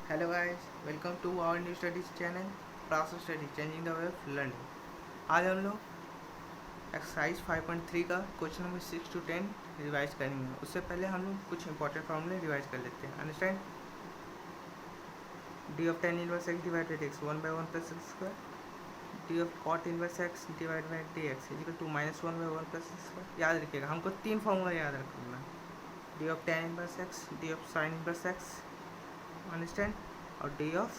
Hello guys, welcome to our new studies channel class study changing the way of learning. आज हम लोग exercise 5.3 का question number 6 to 10 revise करेंगे। उससे पहले हम लोग कुछ इंपॉर्टेंट फॉर्मूले रिवाइज कर लेते हैं। Understand? D of tan inverse x divided X 1/1 plus x square, D of cot inverse x divide by D x is equal to -1/1 plus x square. याद रखिएगा, हमको तीन फॉर्मूला याद रखना। D of tan inverse X, D of sine inverse X, understand, और D of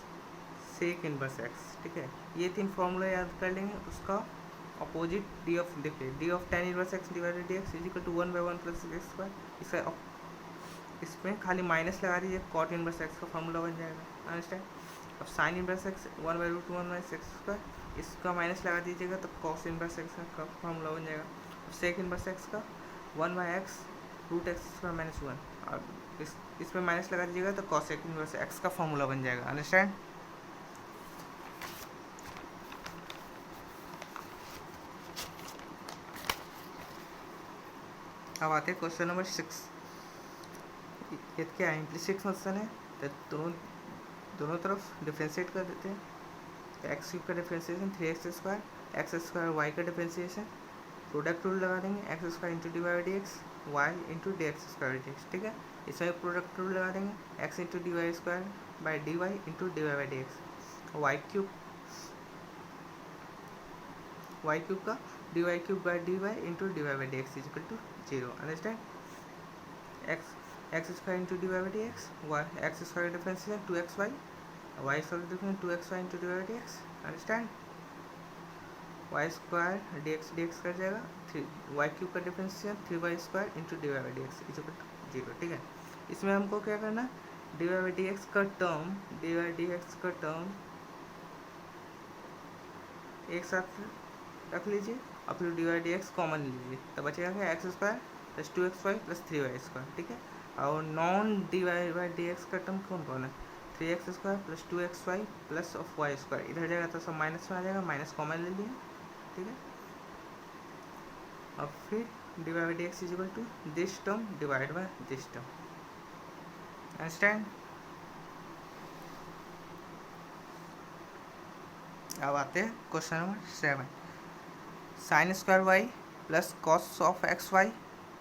sec inverse X. ठीक है, ये तीन फॉर्मूला याद कर लेंगे। उसका अपोजिट डी ऑफ, देखिए D of tan inverse x divided d x is equal to 1/1 plus x square. इसका इसमें खाली माइनस लगा दीजिए, कॉट इनवर्स एक्स का फॉर्मूला बन जाएगा। अंडरस्टैंड? अब sine inverse x 1/√1 x square, इसका माइनस लगा दीजिएगा तो कॉस इनवर्स एक्स का फॉर्मूला बन जाएगा। अब सेक इनवर्स एक्स का 1/x√x² - 1, और इसमें माइनस लगा दीजिएगा तो कॉसेक इनवर्स एक्स का फॉर्मूला बन जाएगा। अंडरस्टैंड? अब आते हैं क्वेश्चन नंबर 6। ये क्या है? इम्प्लिसिट फंक्शन है, तो दोनों तरफ डिफ्रेंशिएट कर देते हैं। एक्स क्यूब का डिफ्रेंशिएशन 3x², x² y का डिफ्रेंशिएशन, प्रोडक्ट रूल लगा देंगे, x² into D Y D X Y into D X D x. ठीक है, इसमें प्रोडक्ट रूल लगा देंगे, x into D Y square by D Y into D Y by D X, Y cube का D Y cube by D Y into D Y by D x is equal to 0। Understand? x² into D Y by D X, Y x² differentiation 2xy, Y square difference 2xy into D Y by D X. Understand? y² D X कर जाएगा, Y cube का differentiation 3y² into D Y by D x is equal to 0। ठीक है, इसमें हमको क्या करना है, D Y by D x का term, D Y D x का टर्म एक साथ रख लीजिए और फिर D Y D x common लीजिए, तो बचेगा क्या, x² plus 2xy plus 3y²। ठीक है, और non d Y by D x का टर्म कौन कौन है, 3x² plus 2xy plus of y²। इधर जाएगा तो सब माइनस में आ जाएगा, माइनस कॉमन ले लिए। ठीक है, अब फिर D Y by D x is equal to this term divide by this term. Understand? अब आते हैं question number 7। Sine square y plus cos of x y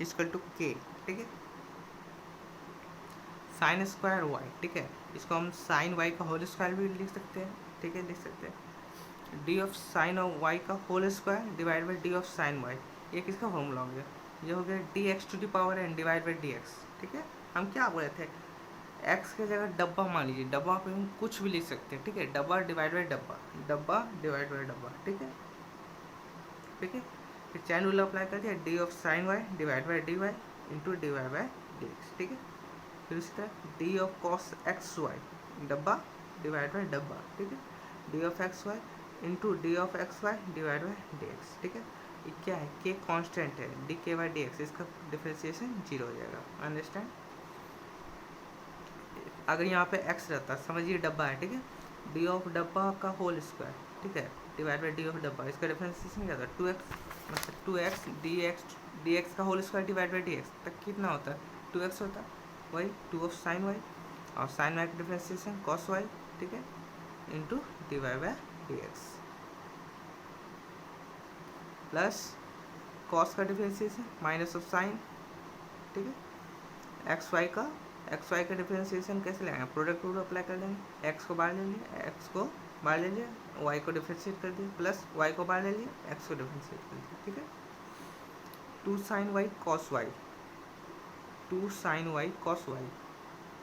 is equal to k. ठीक है, साइन स्क्वायर वाई, ठीक है, इसको हम साइन वाई का होल स्क्वायर भी लिख सकते हैं। ठीक है, लिख सकते हैं D of sine of Y का whole square divide by D of sine Y. ये किसका फॉर्मूला हो गया, ये हो गया D X to the power N divide by D x. ठीक है, हम क्या बोले थे, एक्स की जगह डब्बा मान लीजिए, डब्बा पे हम कुछ भी लिख सकते हैं। ठीक है, डब्बा डिवाइड बाई डब्बा, डब्बा डिवाइड बाई डब्बा। ठीक है, ठीक है, फिर चैन रूल अप्लाई कर दिया, d of sine y divide by D Y into D Y by D x. ठीक है, फिर उसी तरह d of cos x y डब्बा डिवाइड बाई डब्बा। ठीक है, d of x Y into D of x y divide by D x. ठीक है, ये क्या है, के कांस्टेंट है, डी के बाई डी एक्स, इसका डिफरेंशिएशन 0 हो जाएगा। अंडरस्टैंड? अगर यहाँ पे एक्स रहता, समझिए डब्बा है। ठीक है, डी ऑफ डब्बा का होल स्क्वायर, ठीक है, डिवाइड बाई डी ऑफ डब्बा, इसका डिफरेंशिएशन क्या था, 2x, मतलब 2x डी एक्स का whole square divide by D x तक कितना होता है, 2x होता है। वही 2 ऑफ साइन वाई, और साइन वाई का डिफरेंशिएशन कॉस वाई, ठीक है, into D Y by D x, plus cos का डिफरेंशिएशन माइनस ऑफ साइन। ठीक है, एक्स वाई का डिफरेंशिएशन कैसे लगाएंगे, प्रोडक्ट रूल अप्लाई कर देंगे, एक्स को बाहर ले लिए, एक्स को बाहर ले लिए, वाई को डिफरेंशिएट कर दिया, प्लस वाई को बाहर ले लिए, एक्स को डिफरेंशिएट कर दिया। ठीक है, 2 sine y cos y, 2 sine y cos y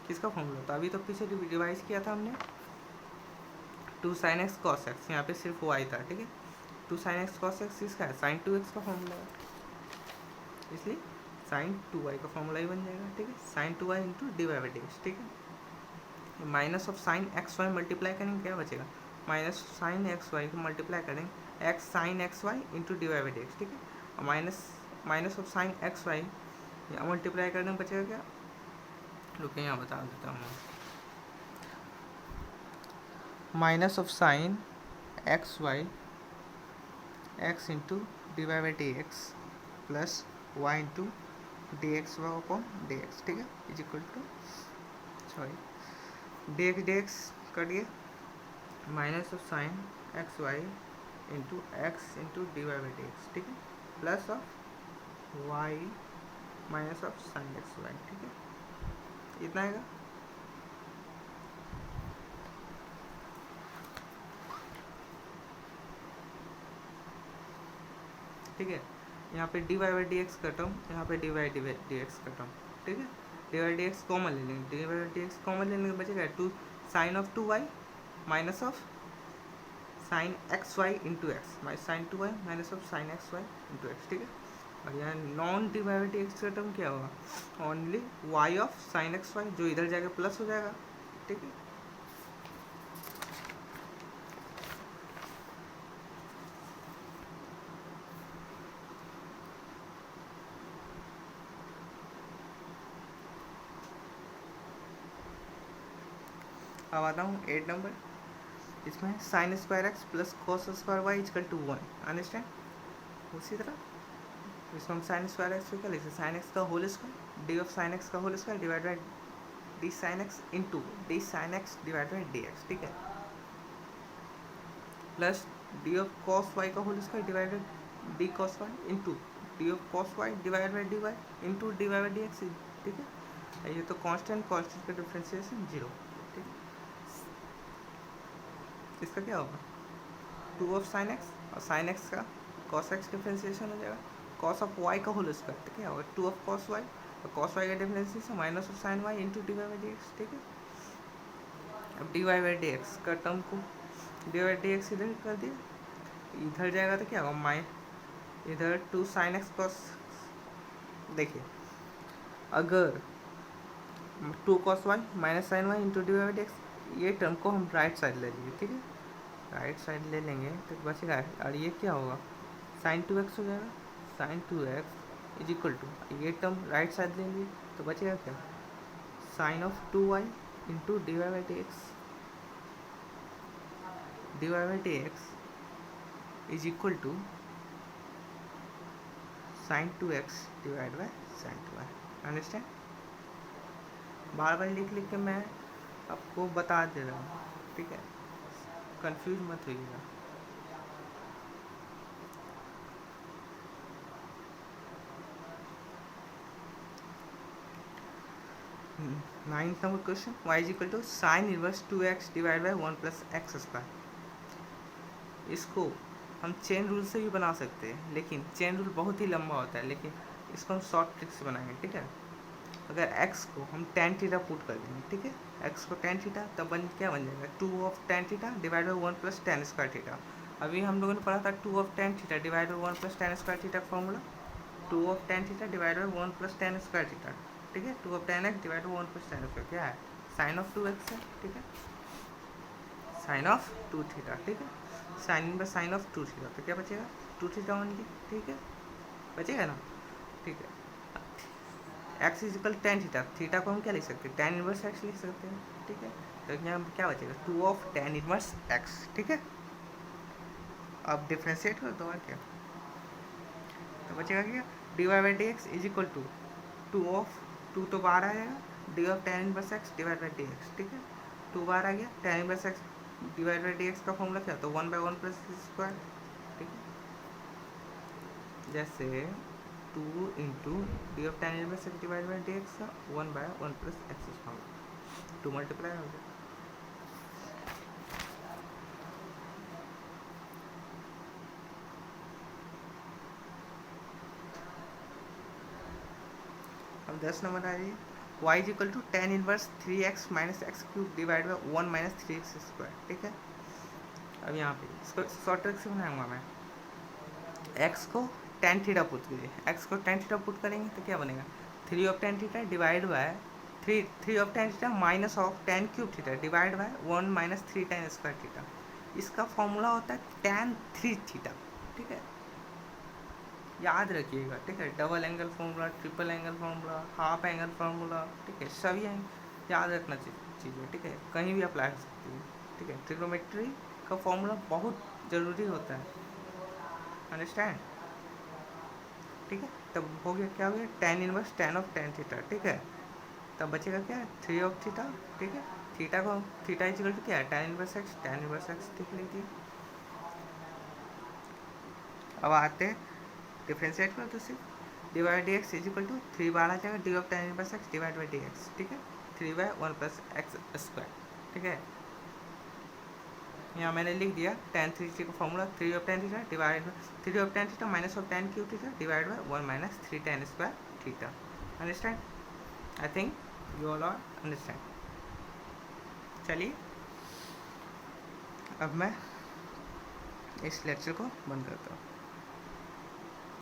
किसका फॉर्मूला था, अभी तो पीछे रिवाइज किया था हमने, 2 साइन एक्स कॉस एक्स, यहाँ पे सिर्फ वाई था। ठीक है, 2 साइन एक्स कॉस एक्स किसका है, साइन 2x का फॉर्मूला है, इसलिए साइन 2y का फॉर्मूला ही बन जाएगा। ठीक है, sine 2y into D Y by D x. ठीक है, minus of sine x y multiply करेंगे, क्या बचेगा, माइनस साइन एक्स वाई को मल्टीप्लाई करेंगे, x sine x Y into D Y by D x. ठीक है, और minus of sine x y यहाँ मल्टीप्लाई करने में बचेगा क्या, रुकिए यहाँ बता देता हूँ, minus of sine x y x into D Y by D x plus Y into D X Y upon D x. ठीक है, is equal to, sorry dx cut गया minus of sine x Y into X into D Y by D x, ठीक है, plus of Y minus of sine x Y, ठीक है, इतना आएगा। ठीक है, यहाँ पे D Y by D x का टर्म, यहाँ पे डी वाई डी एक्स का टर्म, ठीक है, D Y D x common ले लेंगे, d Y D x common लेने के बचेगा two sine of two y minus of sine x Y into x, sine two y minus of sine x Y into x, ठीक है। और यहाँ non d Y by D x का term क्या होगा, only y of sine x y, जो इधर जाके प्लस हो जाएगा, ठीक है। अब आता हूँ 8 नंबर, इसमें sine square x plus cos square y is equal to 1, understand. उसी तरह इसमें हम साइन स्क्वायर एक्स को क्या लिखते हैं, साइन एक्स का whole square, D of sine x का whole square divide by D sine X into D sine X divide by D x, ठीक है, plus D of cos Y का whole square divide by D cos Y into D of cos Y divide by D Y into D Y by D x, ठीक है। ये तो constant का differentiation 0, ठीक है। इसका क्या होगा, 2 ऑफ साइन एक्स और साइन एक्स का कॉस एक्स डिफरेंशिएशन हो जाएगा, कॉस ऑफ वाई का होल स्क्वायर, तो क्या होगा 2 ऑफ कॉस वाई और कॉस वाई का differentiation minus of sine y into D Y by D x, ठीक है। अब d Y by D x का टर्म को डी वाई डी एक्स इधर कर दिया, इधर जाएगा तो क्या होगा माइ इधर 2 साइन एक्स कॉस, देखिए अगर 2 cos y minus sine y into D Y by D x, ये टर्म को हम राइट साइड ले लेंगे, ठीक है, राइट साइड ले लेंगे तो बचेगा, और ये क्या होगा साइन 2x हो जाएगा, sine 2x is equal to, ये टर्म राइट साइड लेंगे तो बचेगा क्या, sine of 2y into D Y by D X, D Y by D x is equal to sine 2x divide by sine 2y, understand. बार बार लिख लिख के मैं आपको बता दे रहा हूँ, ठीक है, कंफ्यूज मत होइएगा। Ninth number question, y is equal to sine inverse 2x divide by 1 plus x square. इसको हम चेन रूल से भी बना सकते हैं, लेकिन चेन रूल बहुत ही लंबा होता है, लेकिन इसको हम शॉर्ट ट्रिक से बनाएंगे, ठीक है। अगर x को हम tan थीटा पुट कर देंगे, ठीक है, x को tan थीटा, तब क्या बन जाएगा 2 of tan theta divide by 1 plus tan square theta. अभी हम लोगों ने पढ़ा था 2 of tan theta divide by 1 plus tan square theta का formula, 2 of tan theta divide by 1 plus tan square theta, ठीक है, 2 of tan x divide by 1 plus tan square क्या है, साइन ऑफ 2x है, ठीक है, साइन ऑफ 2 थीटा, ठीक है, sine by sine of 2 theta, तो क्या बचेगा 2 थीटा ओनली, ठीक है, बचेगा ना, ठीक है। X is equal tan theta, theta को हम क्या लिख सकते हैं, टेन इनवर्स एक्स लिख सकते हैं, ठीक है, तो यहाँ क्या बचेगा 2 ऑफ टेन इनवर्स एक्स, ठीक है। अब डिफ्रेंशिएट कर दो और क्या, तो बचेगा क्या d Y by D x is equal to 2 of 2 तो बाहर आ जाएगा, d of tan inverse x divide by D x, ठीक है, 2 बाहर आ गया, tan inverse x divide by D x का फॉर्मूला क्या होता है 1 बाई 1 प्लस स्क्वायर, ठीक है, जैसे 2 into D of tan inverse x divide by D x का 1 by 1 plus x square, 2 multiply हो गया। अब 10 नंबर आ रही है, y is equal to tan inverse 3x minus x cube divide by 1 minus 3x square, ठीक है। अब यहाँ पे इसको शॉर्ट ट्रिक से बनाऊंगा मैं, x को टेन थीटा पुट कीजिए, x को टेन थीटा पुट करेंगे तो क्या बनेगा 3 of tan theta divide bye 3 of tan theta minus of ten cube theta divide by 1 minus 3 ten square theta. इसका फॉर्मूला होता है टेन 3 थीटा, ठीक है, याद रखिएगा, ठीक है, double angle formula, triple angle formula, half angle formula, ठीक है, सभी याद रखना चीज़ें, ठीक है, कहीं भी अप्लाई हो सकती है, ठीक है। ट्रिग्नोमेट्री का फॉर्मूला बहुत ज़रूरी होता है, अंडरस्टैंड, ठीक है। तब हो गया क्या हो गया tan inverse tan of tan theta, ठीक है, तब बचेगा क्या 3 ऑफ थीटा, ठीक है, थीटा को थीटा इक्वल टू क्या है, tan inverse x, tan inverse X ठीक लिख दिया। अब आते हैं डिफ्रेंशिएट कर, तो सिर्फ divide d x is equal to 3 बार आ जाएगा d of tan inverse x divide by D x, ठीक है, 3/1 प्लस एक्स स्क्वायर, ठीक है। यहाँ मैंने लिख दिया tan थीटा का formula 3 of tan theta divide 3 of tan theta minus of tan cube theta divide by 1 minus 3 tan square theta. Understand? I think you all are understand. चलिए अब मैं इस लेक्चर को बंद करता हूँ।